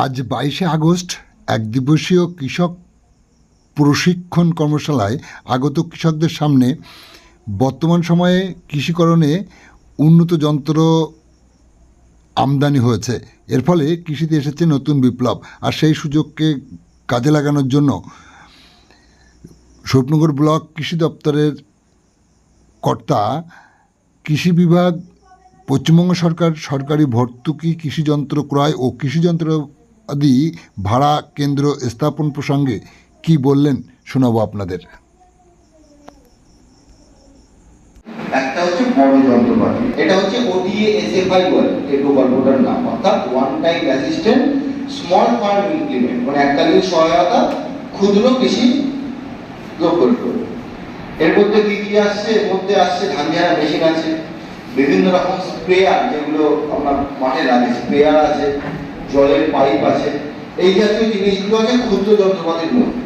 আজ 22শে আগস্ট এক দিবসীয় কৃষক প্রশিক্ষণ কর্মশালায় আগত কৃষকদের সামনে বর্তমান সময়ে কৃষিকরণে উন্নত যন্ত্র আমদানি হয়েছে। এর ফলে কৃষিতে এসেছে নতুন বিপ্লব, আর সেই সুযোগকে কাজে লাগানোর জন্য স্বরূপনগর ব্লক কৃষি দপ্তরের কর্তা কৃষি বিভাগ, পশ্চিমবঙ্গ সরকার সরকারি ভর্তুকি কৃষিযন্ত্র ক্রয় ও কৃষিযন্ত্র আদি ভাড়া কেন্দ্র স্থাপন প্রসঙ্গে কি বললেন শোনাবো আপনাদের। একটা হচ্ছে বড় যন্ত্রপাতি, এটা হচ্ছে ওডিএ এসএফআই বলে এই প্রকল্পটার নাম, অর্থাৎ one time assistant small farm implement, মানে এককালীন সহায়তা ক্ষুদ্র কৃষি প্রকল্প। এর মধ্যে কি কি আসছে? এর মধ্যে আসছে ধান ঝাড়া মেশিন আছে, বিভিন্ন রকম স্প্রেয়ার যেগুলো আপনার মাঠে লাগে, স্প্রেয়ার আছে, জলের পাইপ আছে, এই জাতীয় জিনিসগুলো আছে ক্ষুদ্র যন্ত্রপাতির মধ্যে।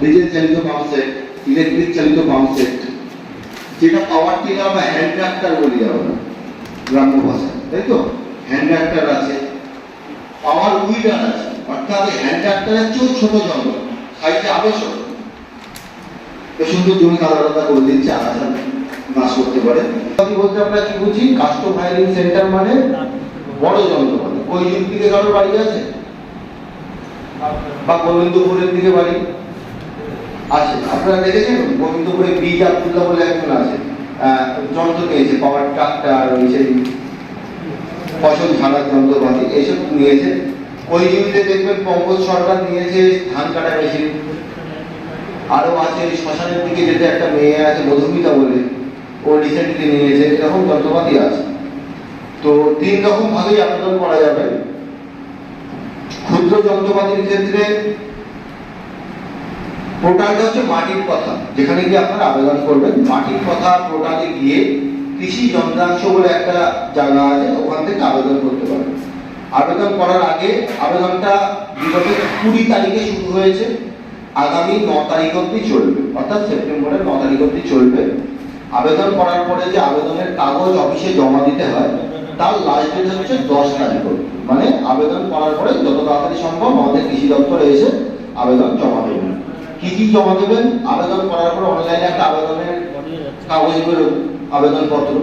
ডিজেল চালিত পাম্প সেট, ইলেকট্রিক চালিত পাম্প সেট, যেটা পাওয়ার টিলার বা হ্যান্ড ট্রাক্টর বলি আমরা গ্রাম্য ভাষায়, তাই তো? হ্যান্ড ট্রাক্টর আছে, পাওয়ার উইডার আছে, অর্থাৎ হ্যান্ড ট্রাক্টরের চেয়েও ছোট যন্ত্র, সাইজে আরো ছোট, সুন্দর জমি আলাদা করে দিচ্ছে, আলাদা নাশ করতে পারে। বলতে আমরা কি বুঝি? কাস্টম হায়ারিং সেন্টার মানে বড় যন্ত্রপাতি। ওই দিক থেকে কারোর বাড়ি আছে বা গোবিন্দপুরের দিকে বাড়ি আছে, আপনারা দেখেছেন গোবিন্দপুরে বীজ আব্দুল্লাহ বলে একজন আছে, যন্ত্র নিয়েছে, পাওয়ার ট্রাক্টর, ওই সেই ফসল ঝাড়ার যন্ত্রপাতি এইসব নিয়েছে। ওই জমিতে দেখবেন পঙ্কজ সরকার নিয়েছে ধান কাটা মেশিন। আরো আছে শ্মশানের দিকে যেতে একটা মেয়ে আছে মধুমিতা বলে, ও রিসেন্টলি নিয়েছে। এরকম যন্ত্রপাতি আছে। তো 3 রকম ভাবেই আবেদন করা যাবে। ক্ষুদ্র যন্ত্রপাতির ক্ষেত্রে পোর্টালটা হচ্ছে মাটির কথা, যেখানে গিয়ে আপনারা আবেদন করবেন। মাটির কথা পোর্টালে গিয়ে কৃষি যন্ত্রাংশ বলে একটা জায়গা আছে, ওখান থেকে আবেদন করতে পারেন। আবেদন করার আগে আবেদনটা বিগত 20 তারিখে শুরু হয়েছে, আগামী 9 তারিখ অবধি চলবে, অর্থাৎ সেপ্টেম্বরের 9 তারিখ অবধি চলবে। আবেদন করার পরে যে আবেদনের কাগজ অফিসে জমা দিতে হয়, তার লাস্ট ডেট হচ্ছে 10 তারিখ। মানে আবেদন করার পরে যত তাড়াতাড়ি সম্ভব আমাদের কৃষি দপ্তরে এসে আবেদন জমা দেবেন। কি কি জমা দেবেন? আবেদন করার পরে অনলাইনে একটা আবেদনের কাগজ বেরোবে, আবেদনপত্র,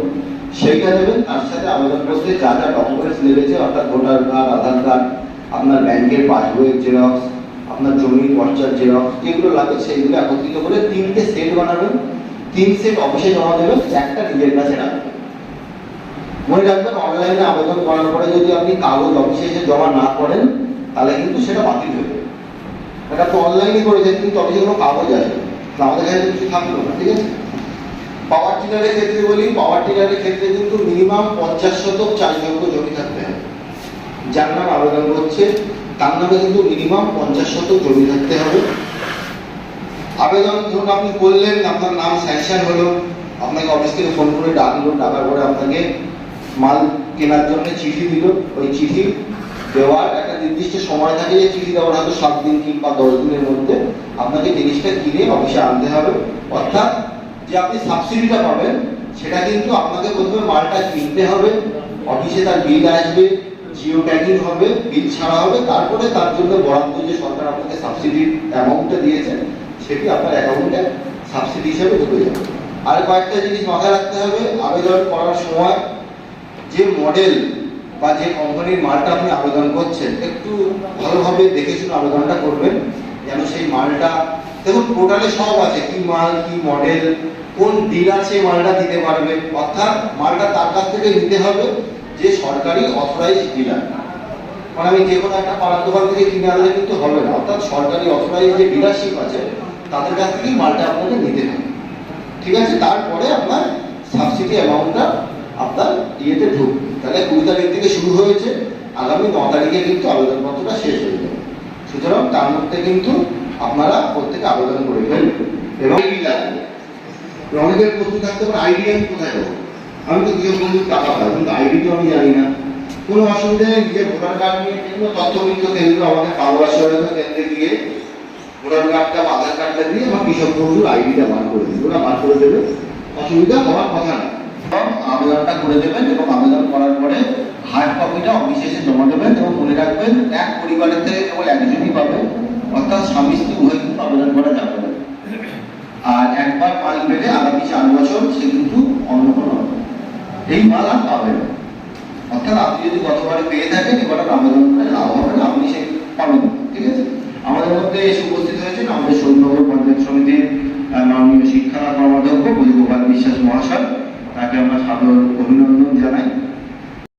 সেইটা দেবেন। তার সাথে আবেদন করতে যা যা ডকুমেন্টস লেগেছে, অর্থাৎ ভোটার কার্ড, আধার কার্ড, আপনার ব্যাংকের পাসবইয়ের জেরক্স, আপনার জমির পর্চার জেরক্স, যেগুলো লাগে সেইগুলো একত্রিত করে 3টে সেট বানাবেন। 3 সেট অফিসে জমা দেবেন, একটা নিজের কাছে রাখবেন। মনে রাখবেন, অনলাইনে আবেদন করার পরে যদি আপনি কাগজ অফিসে এসে জমা না করেন, তাহলে কিন্তু সেটা বাতিল হয়ে যাবে। এটা তো অনলাইনে করেছেন, কিন্তু অফিসে কোনো কাগজ আসবে না, আমাদের কাছে কিছু থাকলো না, ঠিক আছে? পাওয়ার টিলারের ক্ষেত্রে বলি, পাওয়ার টিলারের ক্ষেত্রে কিন্তু মিনিমাম 50 শতক চাষযোগ্য জমি থাকতে হবে। যার নাম আবেদন করছে তার নামে কিন্তু মিনিমাম 50 শতক জমি থাকতে হবে। আবেদন ধরুন আপনি করলেন, আপনার নাম স্যাংশন হলো, আপনাকে অফিস থেকে ফোন করে ডাকলো, ডাকার পরে আপনাকে মাল কেনার জন্য চিঠি দিল। ওই চিঠি দেওয়ার একটা নির্দিষ্ট সময় থাকে, যে চিঠি দেওয়ার হয়তো 7 দিন কিংবা 10 দিনের মধ্যে আপনাকে জিনিসটা কিনে অফিসে আনতে হবে। অর্থাৎ যে আপনি সাবসিডিটা পাবেন, সেটা কিন্তু আপনাকে প্রথমে মালটা কিনতে হবে, অফিসে তার বিল আসবে, জিও ট্যাগিং হবে, বিল ছাড়া হবে, তারপরে তার জন্য বরাদ্দ যে সরকার আপনাকে সাবসিডির অ্যামাউন্টটা দিয়েছে, সেটি আপনার অ্যাকাউন্টে সাবসিডি হিসেবে ঢুকে যাবে। আর কয়েকটা জিনিস মাথায় রাখতে হবে, আবেদন করার সময় যে মডেল বা যে কোম্পানির মালটা আপনি আবেদন করছেন, একটু ভালোভাবে দেখে শুনে আবেদনটা করবেন, যেন সেই মালটা, দেখুন পোর্টালে সব আছে, কি মাল, কি মডেল, কোন ডিলার সেই মালটা দিতে পারবে। অর্থাৎ মালটা তার কাছ থেকে নিতে হবে যে সরকারি অথরাইজ ডিলার। মানে আমি যে কোনো একটা পাড়ার দোকান থেকে কিনে আনলে কিন্তু হবে না, অর্থাৎ সরকারি অথরাইজ যে ডিলারশিপ আছে তাদের কাছ থেকেই মালটা আপনাকে নিতে হবে, ঠিক আছে? তারপরে আপনার সাবসিডি অ্যামাউন্টটা আপনার ইয়েতে ঢুকবে। তাহলে 20 তারিখ থেকে শুরু হয়েছে, আগামী 9 তারিখে কিন্তু আবেদনপত্রটা শেষ হয়ে যাবে। সুতরাং তার মধ্যে কিন্তু আপনারা প্রত্যেকে আবেদন করে ফেলবেন। এবং অনেকের প্রশ্ন থাকতে পারে, আইডি আমি কোথায় দেবো? আমি তো কৃষক বন্ধুর টাকা পাই, কিন্তু আইডি তো আমি জানি না। কোনো অসুবিধা নেই, নিজের ভোটার কার্ড নিয়ে বিভিন্ন তথ্যবিত্ত কেন্দ্র, আমাদের কারোবার সহায়তা কেন্দ্রে গিয়ে ভোটার কার্ডটা, আধার কার্ডটা দিয়ে আমার কৃষক বন্ধুর আইডিটা বার করে দেবে, ওরা বার করে দেবে, অসুবিধা হওয়ার কথা না। আবেদনটা করে দেবেন এবং আবেদন করার পরে হার্ড কপিটা অফিসে এসে জমা দেবেন। এবং মনে রাখবেন, পাবেন, এক পরিবারের থেকে কেবল একজনই পাবেন, অর্থাৎ স্বামী স্ত্রী উভয় কিন্তু আবেদন করা যাবে না। আর একবার মাল পেলে আগামী 4 বছর সে কিন্তু অন্য কোনো এই মাল আর পাবে না। অর্থাৎ আপনি যদি গতবারে পেয়ে থাকেন এবার আবেদন করে লাভ হবে না, আপনি সেই পাবেন না। ঠিক আছে, আমাদের মধ্যে এসে উপস্থিত হয়েছেন আমাদের সৌরনগর পঞ্চায়েত সমিতির মাননীয় শিক্ষা কর্মাধ্যক্ষ গোপাল বিশ্বাস মহাশয়, তাকে আমরা সাদর অভিনন্দন জানাই।